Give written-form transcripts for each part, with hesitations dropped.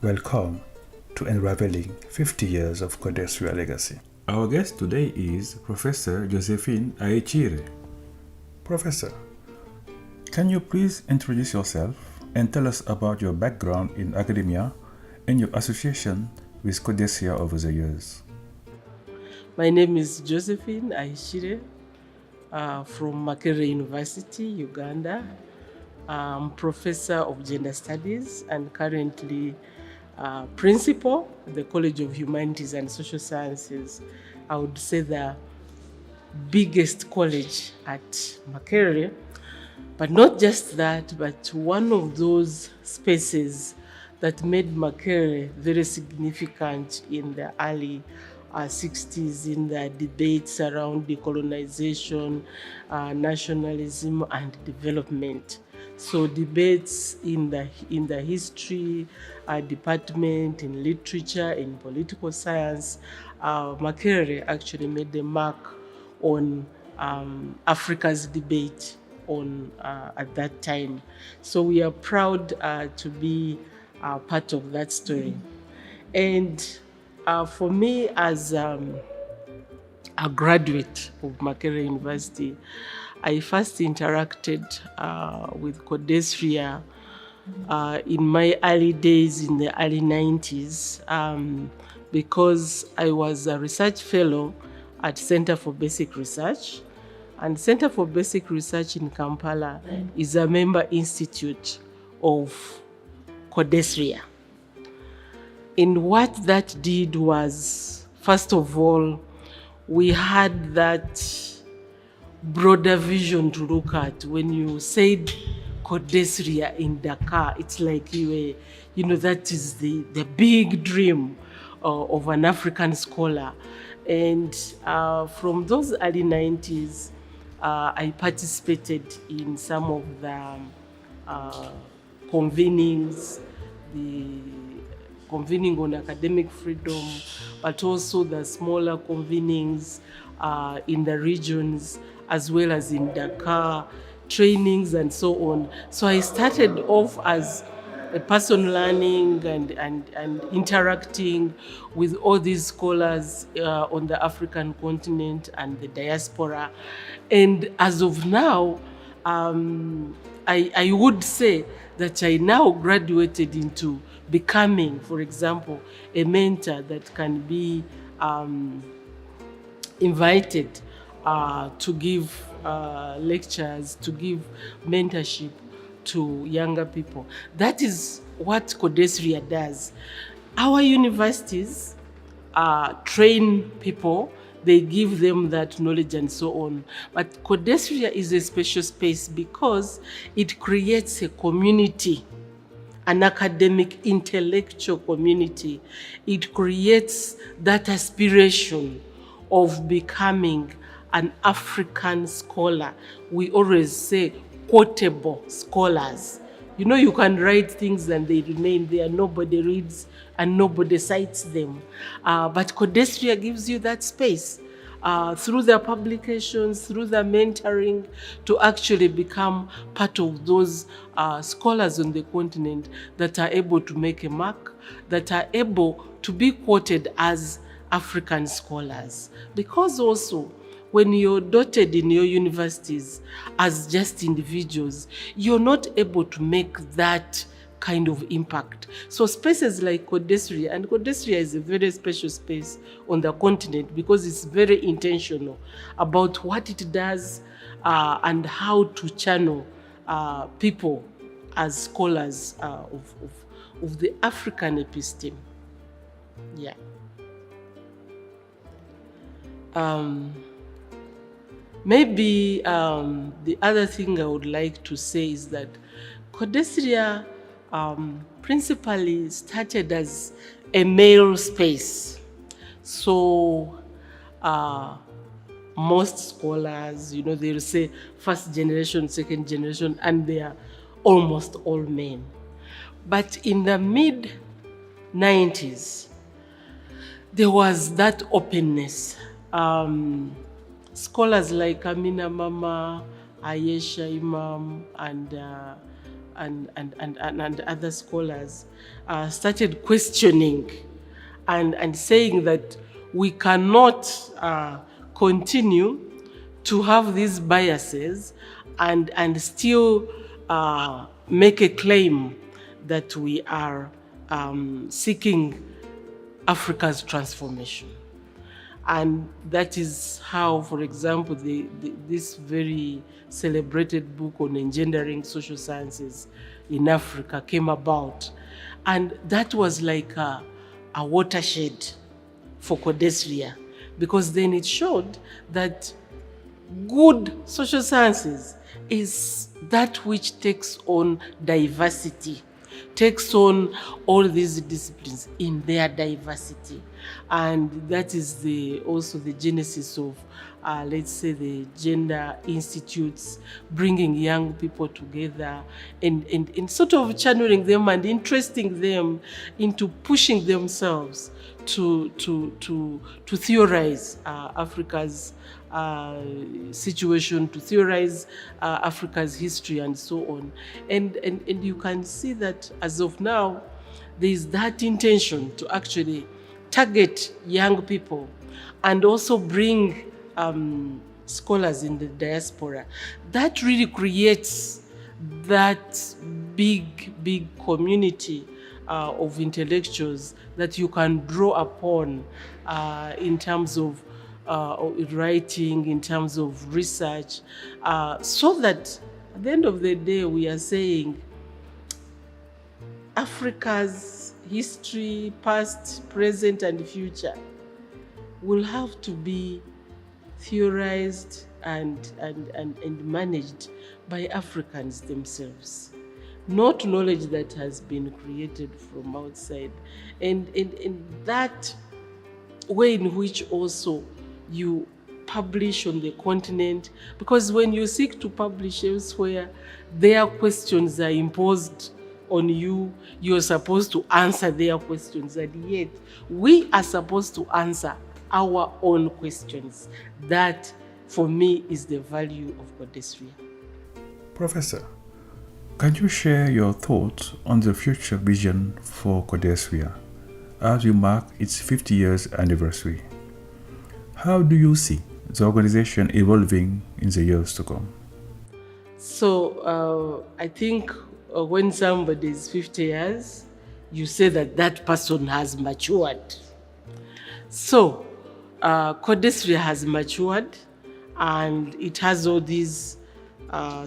Welcome to Unraveling 50 Years of Codesria Legacy. Our guest today is Professor Josephine Ahikire. Professor, can you please introduce yourself and tell us about your background in academia and your association with Codesria over the years? My name is Josephine Ahikire from Makerere University, Uganda. I'm professor of gender studies and currently principal at the College of Humanities and Social Sciences. I would say the biggest college at Makerere. But not just that, but one of those spaces that made Makerere very significant in the early 60s in the debates around decolonization, nationalism, and development. So debates in the history department, in literature, in political science, Makerere actually made a mark on Africa's debate on at that time. So we are proud to be part of that story. And for me, as a graduate of Makerere University, I first interacted with Codesria in my early days in the early 90s because I was a research fellow at Center for Basic Research. And Center for Basic Research in Kampala is a member institute of Codesria. And what that did was, first of all, we had that broader vision to look at. When you said Codesria in Dakar, it's like that is the big dream of an African scholar. And from those early 90s, I participated in some of the convenings, the convening on academic freedom, but also the smaller convenings in the regions, as well as in Dakar, trainings and so on. So I started off as a person learning and interacting with all these scholars on the African continent and the diaspora. And as of now, I would say that I now graduated into becoming, for example, a mentor that can be invited to give lectures, to give mentorship to younger people. That is what Codesria does. Our universities train people, they give them that knowledge and so on. But Codesria is a special space because it creates a community, an academic, intellectual community. It creates that aspiration of becoming an African scholar. We always say quotable scholars. You can write things and they remain there. Nobody reads and nobody cites them. But Codesria gives you that space through their publications, through their mentoring, to actually become part of those scholars on the continent that are able to make a mark, that are able to be quoted as African scholars. Because also, when you're dotted in your universities as just individuals, you're not able to make that kind of impact. So spaces like Codesria, and Codesria is a very special space on the continent because it's very intentional about what it does and how to channel people as scholars of the African episteme. Yeah. Maybe the other thing I would like to say is that Codesria principally started as a male space. So most scholars, they'll say first generation, second generation, and they are almost all men. But in the mid-90s, there was that openness. Scholars like Amina Mama, Ayesha Imam, and and other scholars started questioning and saying that we cannot continue to have these biases and still make a claim that we are seeking Africa's transformation. And that is how, for example, this very celebrated book on engendering social sciences in Africa came about. And that was like a watershed for Codesria, because then it showed that good social sciences is that which takes on diversity, takes on all these disciplines in their diversity. And that is also the genesis of, let's say, the gender institutes, bringing young people together and sort of channeling them and interesting them into pushing themselves to theorize Africa's situation, to theorize Africa's history and so on. And you can see that as of now, there is that intention to actually target young people and also bring scholars in the diaspora. That really creates that big community of intellectuals that you can draw upon in terms of writing, in terms of research, so that at the end of the day we are saying Africa's history, past, present, and future will have to be theorized and managed by Africans themselves, not knowledge that has been created from outside. And that way in which also you publish on the continent, because when you seek to publish elsewhere, their questions are imposed on you. You're supposed to answer their questions, and yet we are supposed to answer our own questions. That, for me, is the value of Codesria. Professor, can you share your thoughts on the future vision for Codesria as we mark its 50 years anniversary? How do you see the organization evolving in the years to come? So I think when somebody is 50 years, you say that that person has matured. So Codesria has matured, and it has all these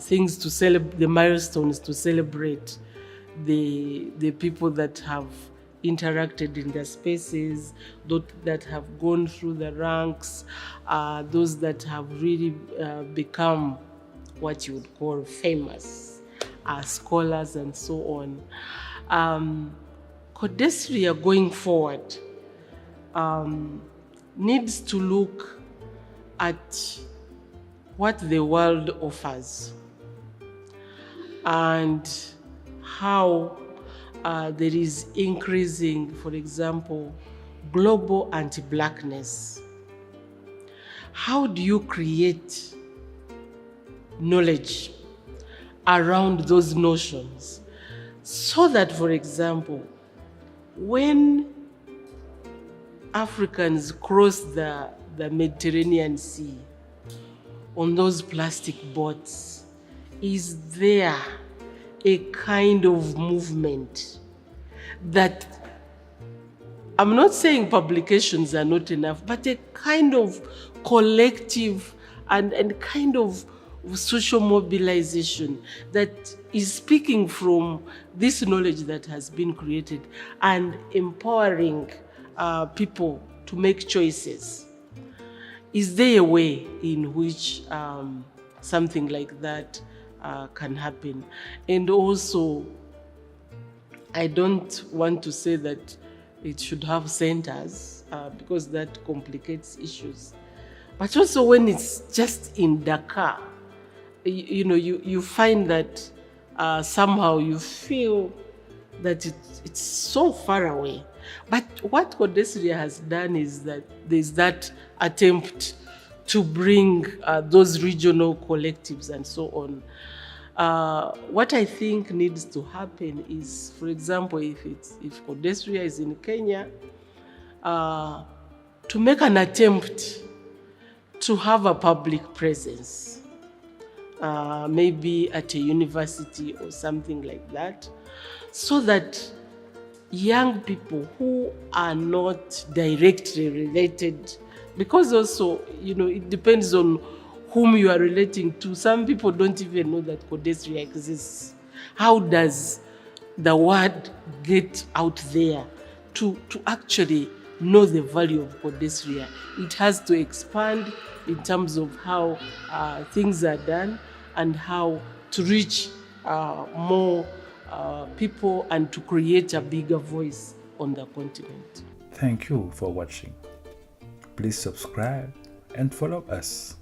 things to celebrate, the milestones to celebrate the people that have interacted in the spaces, those that have gone through the ranks, those that have really become what you would call famous scholars and so on. Codesria going forward needs to look at what the world offers and how there is increasing, for example, global anti-blackness. How do you create knowledge around those notions so that, for example, when Africans cross the Mediterranean Sea on those plastic boats, is there a kind of movement that, I'm not saying publications are not enough, but a kind of collective and kind of social mobilization that is speaking from this knowledge that has been created and empowering people to make choices? Is there a way in which something like that can happen? And also, I don't want to say that it should have centers because that complicates issues. But also when it's just in Dakar, you find that somehow you feel that it's so far away. But what Codesria has done is that there's that attempt to bring those regional collectives and so on. What I think needs to happen is, for example, if Codesria is in Kenya, to make an attempt to have a public presence, maybe at a university or something like that, so that young people who are not directly related, because also, it depends on whom you are relating to. Some people don't even know that Codesria exists. How does the word get out there to actually know the value of Codesria? It has to expand in terms of how things are done and how to reach more people and to create a bigger voice on the continent. Thank you for watching. Please subscribe and follow us.